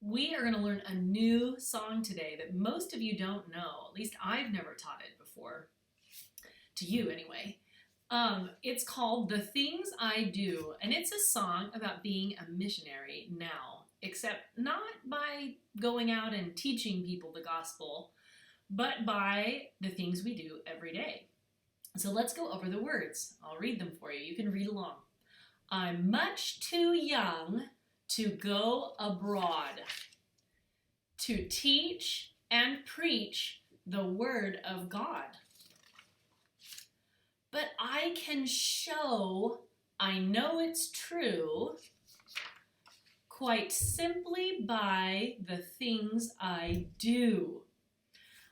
We are going to learn a new song today that most of you don't know. At least I've never taught it before. To you, anyway. It's called The Things I Do, and it's a song about being a missionary now, except not by going out and teaching people the gospel, but by the things we do every day. So let's go over the words. I'll read them for you. You can read along. I'm much too young to go abroad to teach and preach the word of God. But I can show I know it's true quite simply by the things I do.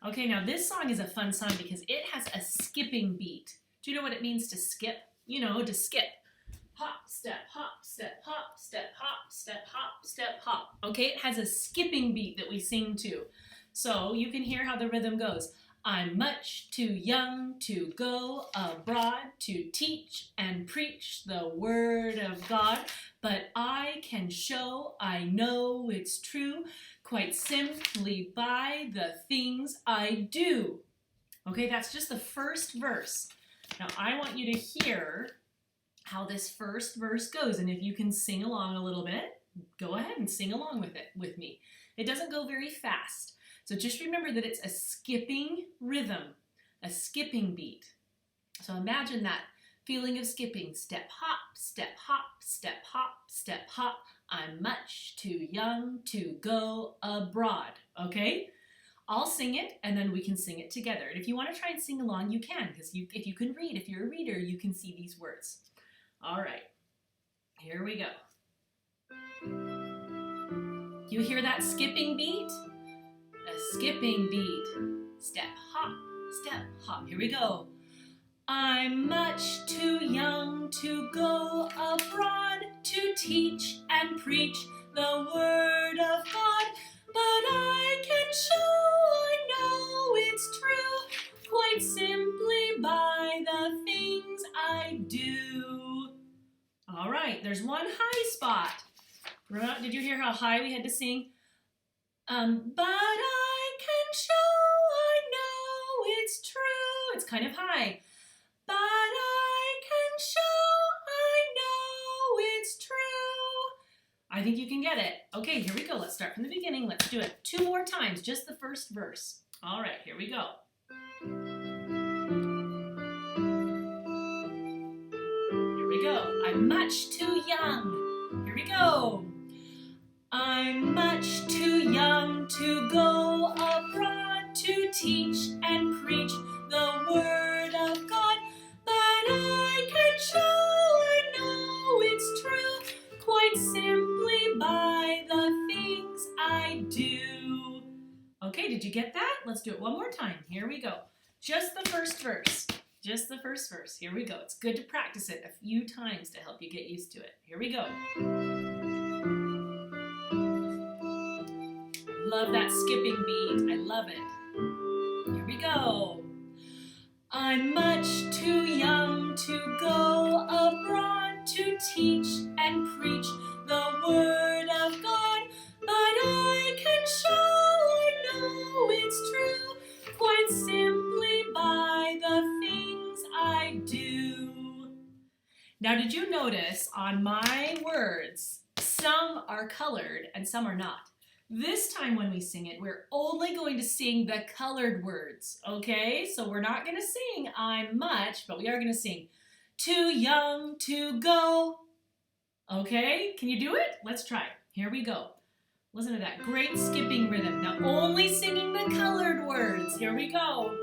Okay, now this song is a fun song because it has a skipping beat. Do you know what it means to skip? You know, to skip. Hop, step, hop, step, hop, step, hop, step, hop, step, hop. Okay, it has a skipping beat that we sing to. So you can hear how the rhythm goes. I'm much too young to go abroad to teach and preach the word of God, but I can show I know it's true quite simply by the things I do. Okay, that's just the first verse. Now I want you to hear how this first verse goes, and if you can sing along a little bit, go ahead and sing along with it with me. It doesn't go very fast, so just remember that it's a skipping rhythm, a skipping beat. So imagine that feeling of skipping. Step, hop, step, hop, step, hop, step, hop. I'm much too young to go abroad. Okay? I'll sing it, and then we can sing it together. And if you want to try and sing along, you can, because if you can read, if you're a reader, you can see these words. All right, here we go. You hear that skipping beat? A skipping beat. Step, hop, step, hop. Here we go. I'm much too young to go abroad to teach and preach the word of God, but I can show I know it's true quite simply by the things I do. All right, there's one high spot. Did you hear how high we had to sing? But I can show I know it's true. It's kind of high. But I can show I know it's true. I think you can get it. Okay, here we go. Let's start from the beginning. Let's do it 2 more times, just the first verse. All right, here we go. Here we go. I'm much too young. Here we go. I'm much too young to go abroad to teach and preach the word of God, but I can show I know it's true quite simply by the things I do. Okay, did you get that? Let's do it one more time. Here we go. Just the first verse. Just the first verse. Here we go. It's good to practice it a few times to help you get used to it. Here we go. Love that skipping beat. I love it. Here we go. I'm much too young to go abroad to teach and preach the word of God, but I can show I know it's true quite simply by the things I do. Now, did you notice on my words, some are colored and some are not? This time when we sing it, we're only going to sing the colored words, okay? So we're not going to sing I'm much, but we are going to sing too young to go, okay? Can you do it? Let's try it. Here we go. Listen to that great skipping rhythm. Now only singing the colored words. Here we go.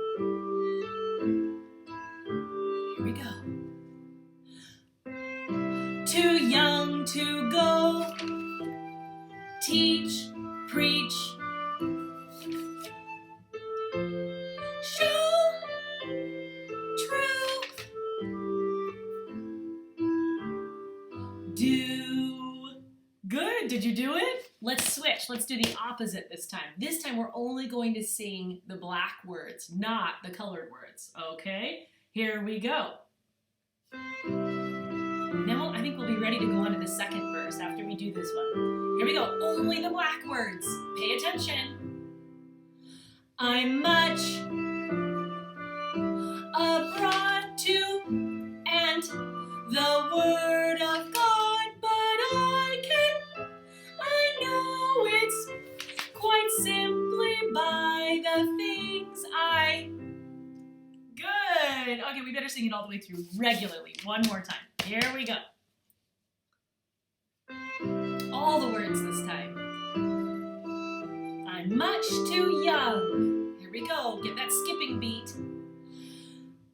Here we go. Too young to go, teach, preach, show, true, do. Good, did you do it? Let's switch, let's do the opposite this time. This time we're only going to sing the black words, not the colored words, okay? Here we go. Now I think we'll be ready to go on to the second verse. verse after we do this one. Here we go. Only the black words. Pay attention. I'm much abroad to and the word of God, but I know it's quite simply by the things I... Good. Okay, we better sing it all the way through regularly. One more time. Here we go. All the words this time. I'm much too young. Here we go. Get that skipping beat.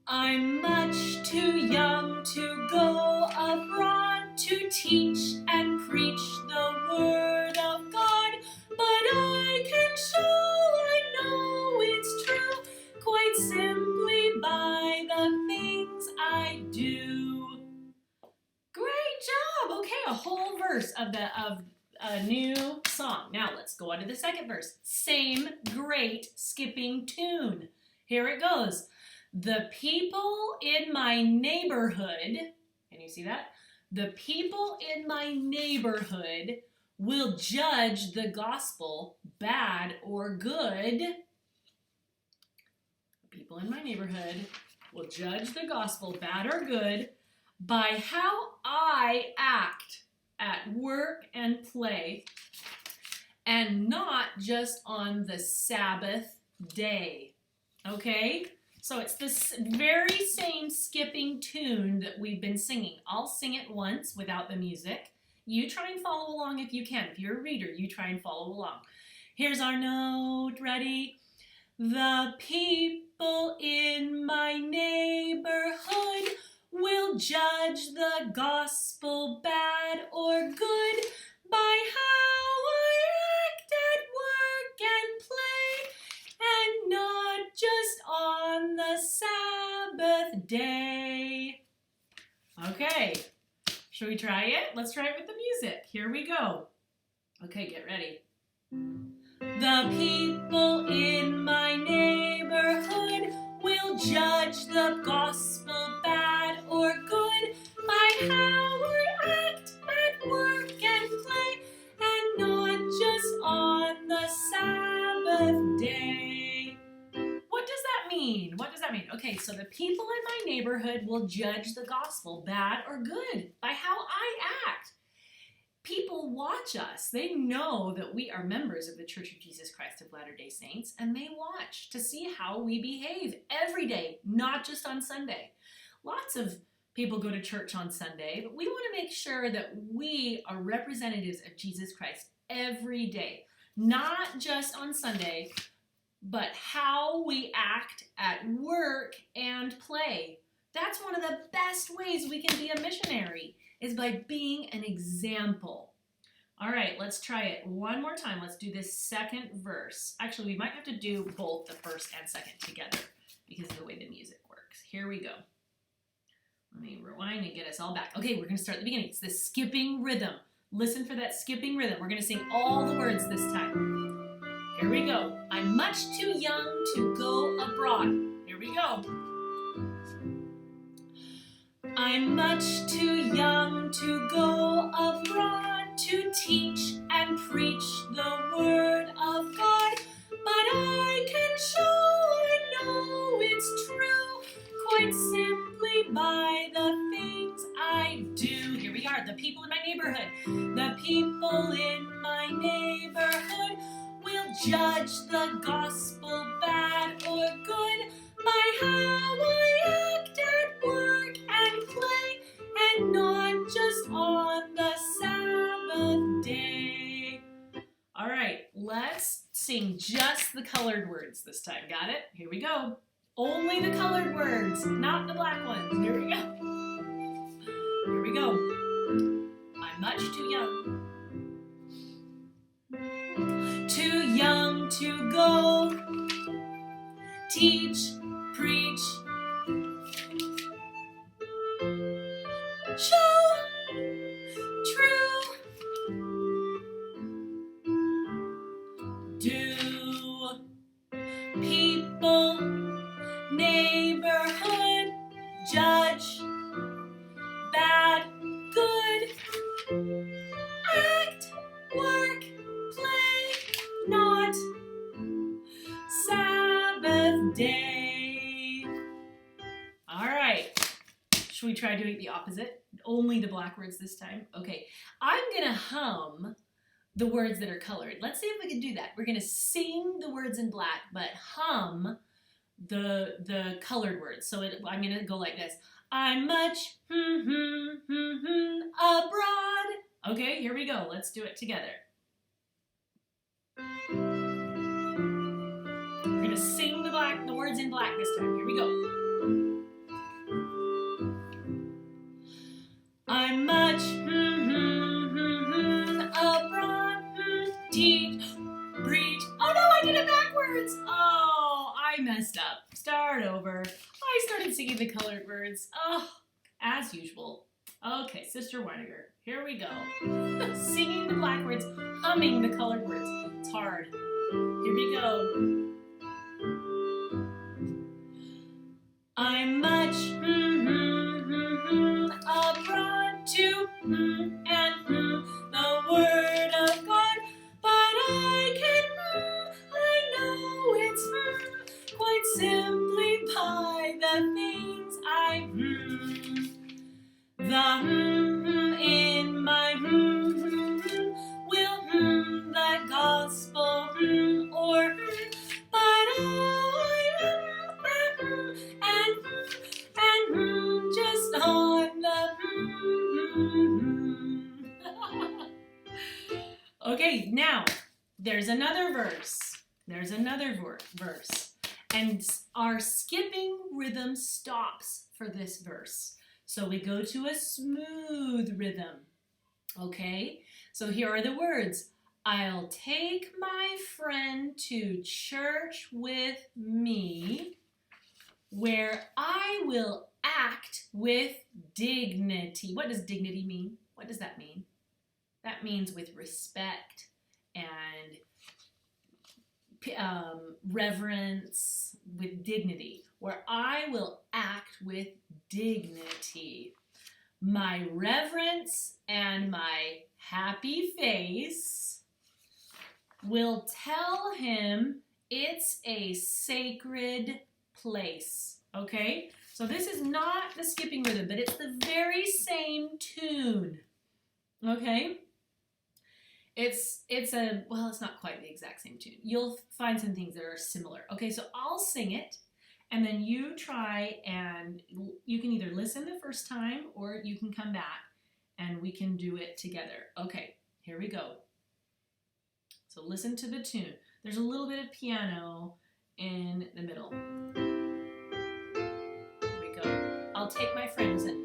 I'm much too young to go abroad to teach and preach the word of God, but I can show I know it's true quite simply by the things I do. Great job. Okay, a whole verse of a new song. Now let's go on to the second verse. Same great skipping tune. Here it goes. The people in my neighborhood, can you see that? The people in my neighborhood will judge the gospel bad or good. The people in my neighborhood will judge the gospel bad or good by how I act at work and play, and not just on the Sabbath day. Okay? So it's this very same skipping tune that we've been singing. I'll sing it once without the music. You try and follow along if you can. If you're a reader, you try and follow along. Here's our note. Ready? The people in my neighborhood will judge the gospel bad or good by how I act at work and play, and not just on the Sabbath day. Okay, should we try it? Let's try it with the music. Here we go. Okay, get ready. The people in my neighborhood will judge the gospel bad or good by how I act at work and play, and not just on the Sabbath day. What does that mean? What does that mean? Okay, so the people in my neighborhood will judge the gospel bad or good by how I act. People watch us. They know that we are members of the Church of Jesus Christ of Latter-day Saints, and they watch to see how we behave every day, not just on Sunday. Lots of people go to church on Sunday, but we want to make sure that we are representatives of Jesus Christ every day, not just on Sunday, but how we act at work and play. That's one of the best ways we can be a missionary, is by being an example. All right, let's try it one more time. Let's do this second verse. Actually, we might have to do both the first and second together because of the way the music works. Here we go. Let me rewind and get us all back. Okay, we're going to start at the beginning. It's the skipping rhythm. Listen for that skipping rhythm. We're going to sing all the words this time. Here we go. I'm much too young to go abroad. Here we go. I'm much too young to go abroad to teach and preach the word of God, but I can show I know it's true quite simply by the things I do. Here we are, the people in my neighborhood. The people in my neighborhood will judge the gospel bad or good by how I act at work and play, and not just on the Sabbath day. All right, let's sing just the colored words this time. Got it? Here we go. Only the colored words, not the black ones. Here we go. Here we go. I'm much too young. Too young to go teach, preach, show, true, do, people, neighborhood, judge, bad, good, day. All right. Should we try doing the opposite? Only the black words this time? Okay. I'm going to hum the words that are colored. Let's see if we can do that. We're going to sing the words in black, but hum the colored words. So I'm going to go like this. I'm much abroad. Okay, here we go. Let's do it together. We're going to sing the words in black this time. Here we go. I'm much abroad, teach, breach. Oh no, I did it backwards. Oh, I messed up. Start over. I started singing the colored words. Oh, as usual. Okay, Sister Weiniger, here we go. Singing the black words, humming the colored words. It's hard. Here we go. I'm much abroad to and the word of God, but I know it's quite simply by the things I the in my will the gospel or but and just on the Okay, now there's another verse. There's another verse. And our skipping rhythm stops for this verse. So we go to a smooth rhythm. Okay? So here are the words. I'll take my friend to church with me, where I will act with dignity. What does dignity mean? What does that mean? That means with respect and reverence, with dignity, where I will act with dignity. My reverence and my happy face will tell him it's a sacred place. Okay? So this is not the skipping rhythm, but it's the very same tune. Okay? It's not quite the exact same tune. You'll find some things that are similar. Okay, so I'll sing it, and then you try, and you can either listen the first time, or you can come back, and we can do it together. Okay, here we go. So listen to the tune. There's a little bit of piano in the middle. Here we go. I'll take my friend. Listen.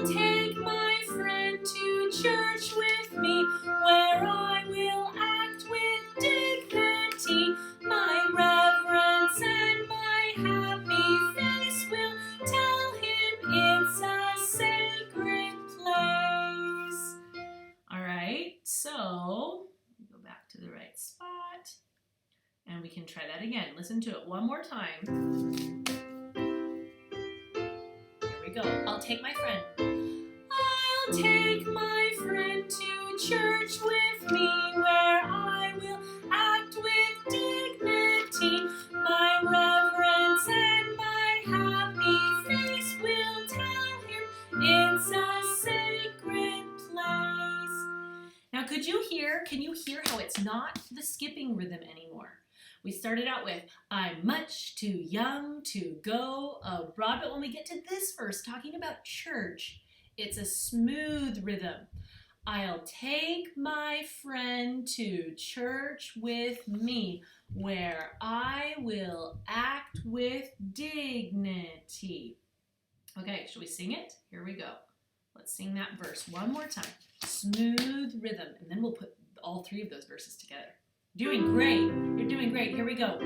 I'll take my friend to church with me, where I will act with dignity. My reverence and my happy face will tell him it's a sacred place. All right, so go back to the right spot, and we can try that again. Listen to it one more time. Here we go. I'll take my friend. I'll take my friend to church with me, where I will act with dignity. My reverence and my happy face will tell him it's a sacred place. Now can you hear how it's not the skipping rhythm anymore? We started out with, I'm much too young to go abroad, but when we get to this verse, talking about church, it's a smooth rhythm. I'll take my friend to church with me, where I will act with dignity. Okay, shall we sing it? Here we go. Let's sing that verse one more time. Smooth rhythm, and then we'll put all three of those verses together. Doing great. You're doing great. Here we go.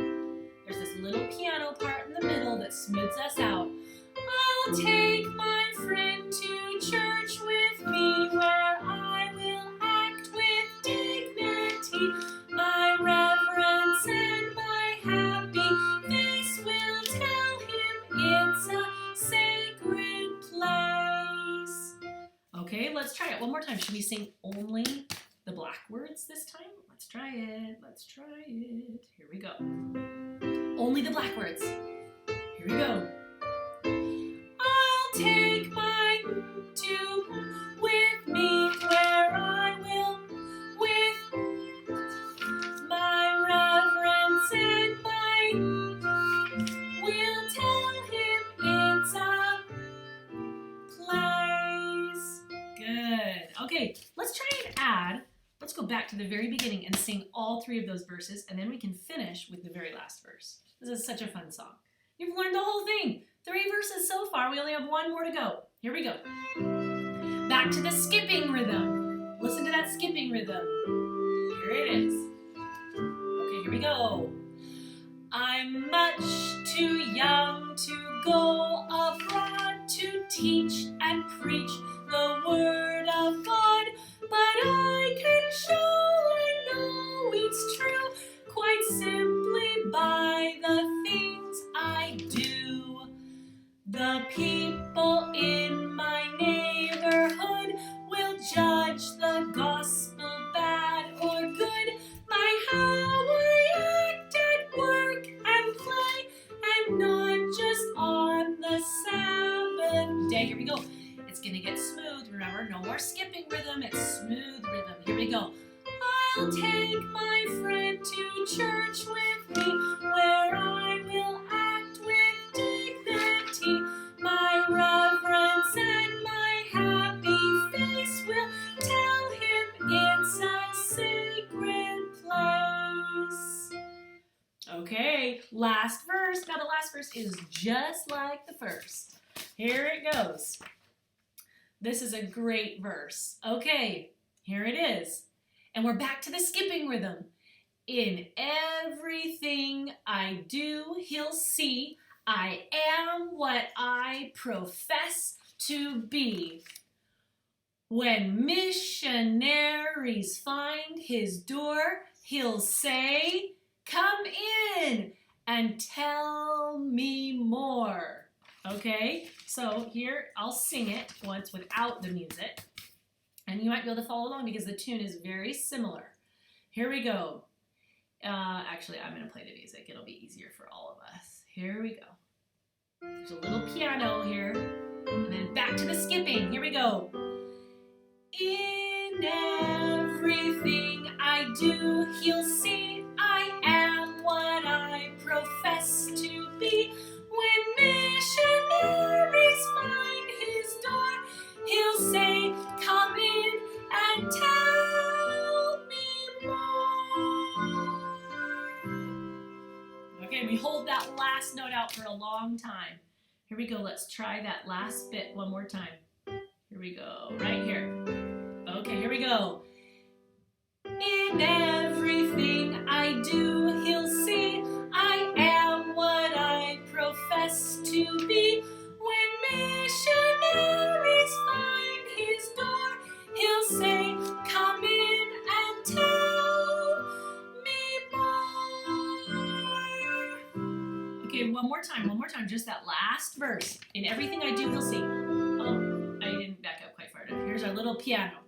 There's this little piano part in the middle that smooths us out. I'll take my friend to church with me, where I will act with dignity. My reverence and my happy face will tell him it's a sacred place. Okay, let's try it one more time. Should we sing only the black words this time, Let's try it. Let's try it. Here we go. Only the black words. Here we go. I'll take my to with me where I will, with my reverence and might. We'll tell him it's a place. Good. Okay, let's try and add. Let's go back to the very beginning and sing all 3 of those verses, and then we can finish with the very last verse. This is such a fun song. You've learned the whole thing. 3 verses so far. We only have 1 more to go. Here we go. Back to the skipping rhythm. Listen to that skipping rhythm. Here it is. Okay, here we go. I'm much too young to go abroad to teach and preach the word of God, but I can show and know it's true quite simply by the things I do. The people in my neighborhood will judge the gospel bad or good by how I act at work and play, and not just on the Sabbath day. Here we go. It's gonna get smooth. Remember, no more skipping rhythm. It's smooth rhythm. Here we go. I'll take my friend to church with me, where I will act with dignity. My reverence and my happy face will tell him it's a sacred place. Okay, last verse. Now the last verse is just like the first. Here it goes. This is a great verse. Okay, here it is. And we're back to the skipping rhythm. In everything I do, he'll see I am what I profess to be. When missionaries find his door, he'll say, come in and tell me more. Okay, so here I'll sing it once without the music. And you might be able to follow along because the tune is very similar. Here we go. Actually, I'm going to play the music. It'll be easier for all of us. Here we go. There's a little piano here. And then back to the skipping. Here we go. In everything I do, he'll see I am what I profess to be. When missionaries find his door, he'll say, come in and tell me more. Okay, we hold that last note out for a long time. Here we go. Let's try that last bit one more time. Here we go. Right here. Okay, here we go. In everything I do, he'll see I am what I profess to be. When missionaries find his door, he'll say, come in and tell me more. Okay, one more time, just that last verse. In everything I do, he'll see. Oh, I didn't back up quite far enough. Here's our little piano.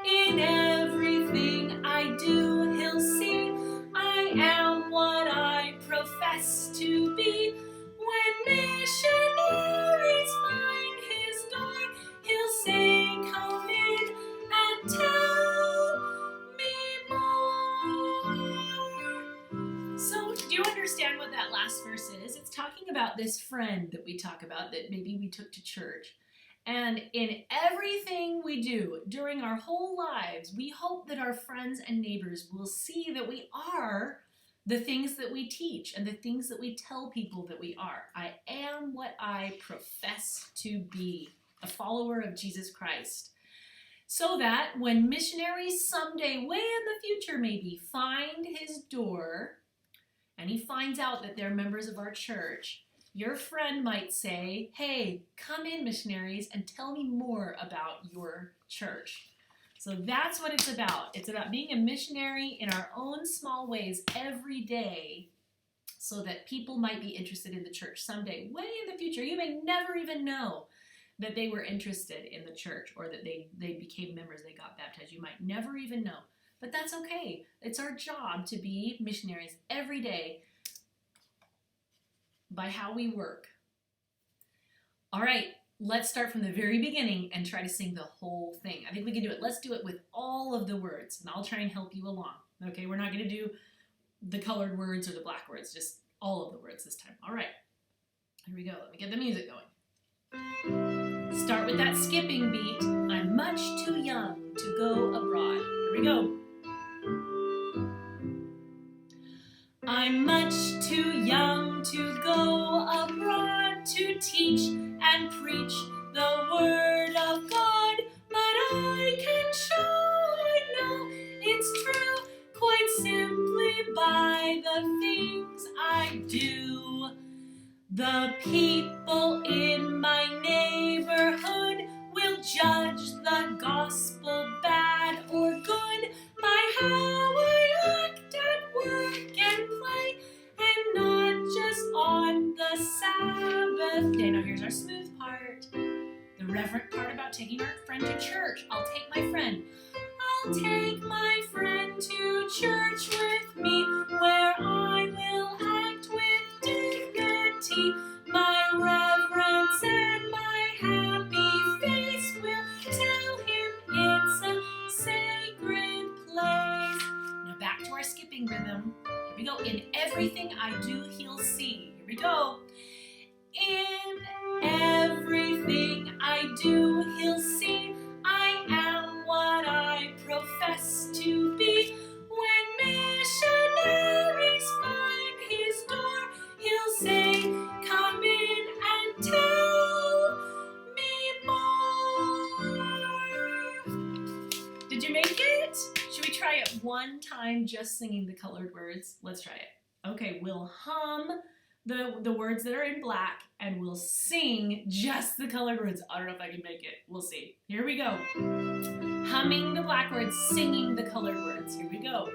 In everything I do, he'll see I am what I profess to be. When missionaries find his door, he'll say, come in and tell me more. So, do you understand what that last verse is? It's talking about this friend that we talk about that maybe we took to church. And in everything we do during our whole lives, we hope that our friends and neighbors will see that we are the things that we teach and the things that we tell people that we are. I am what I profess to be, a follower of Jesus Christ. So that when missionaries someday, way in the future maybe, find his door, and he finds out that they're members of our church, your friend might say, hey, come in, missionaries, and tell me more about your church. So that's what it's about. It's about being a missionary in our own small ways every day so that people might be interested in the church someday, way in the future. You may never even know that they were interested in the church or that they became members, they got baptized. You might never even know. But that's okay. It's our job to be missionaries every day by how we work. All right, let's start from the very beginning and try to sing the whole thing. I think we can do it. Let's do it with all of the words, and I'll try and help you along. Okay, we're not going to do the colored words or the black words, just all of the words this time. All right, here we go. Let me get the music going. Start with that skipping beat. I'm much too young to go abroad. Here we go. I'm much too young to go abroad to teach and preach the word of God, but I can show I know it's true quite simply by the things I do. The people in my neighborhood will judge the gospel bad or good by how I act at work and play, and not just on the Sabbath day. Now here's our smooth part, the reverent part about taking our friend to church. I'll take my friend. I'll take my friend to church with me, where I will act with dignity. My reverence and my happy face will tell him it's a sacred place. Now back to our skipping rhythm. Here we go. In everything I do, he'll see. Here we go. In everything I do, he'll see I am what I profess to be. When missionaries find his door, he'll say, come in and tell me more. Did you make it? Should we try it one time just singing the colored words? Let's try it. Okay, we'll hum the words that are in black, and we'll sing just the colored words. I don't know if I can make it. We'll see. Here we go. Humming the black words, singing the colored words. Here we go.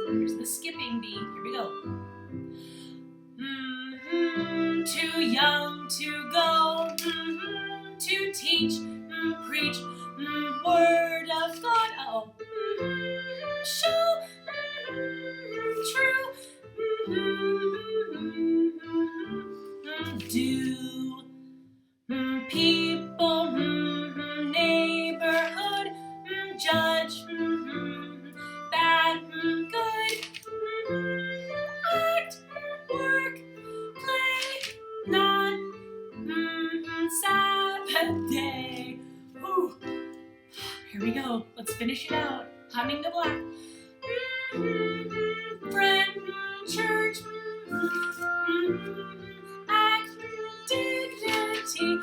Here's the skipping beat. Here we go. Too young to go, to teach, preach, word of God. Uh-oh. Show, true, do, people, neighborhood, judge, bad, good, act, work, play, not, Sabbath day. Ooh. Here we go. Let's finish it out. Humming the black. Friend, church, act, dignity,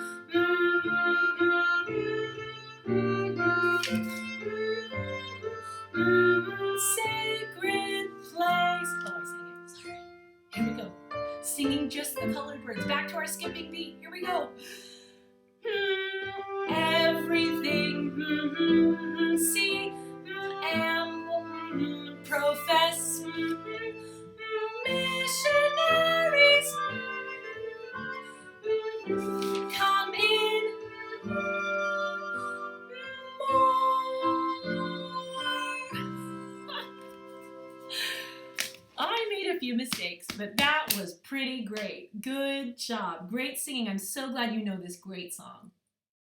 sacred place. Oh, I sang it. Sorry. Here we go. Singing just the colored words. Back to our skipping beat. Here we go. Everything, see, am, profess, missionaries, come in, more. I made a few mistakes, but that was pretty great. Good job. Great singing. I'm so glad you know this great song.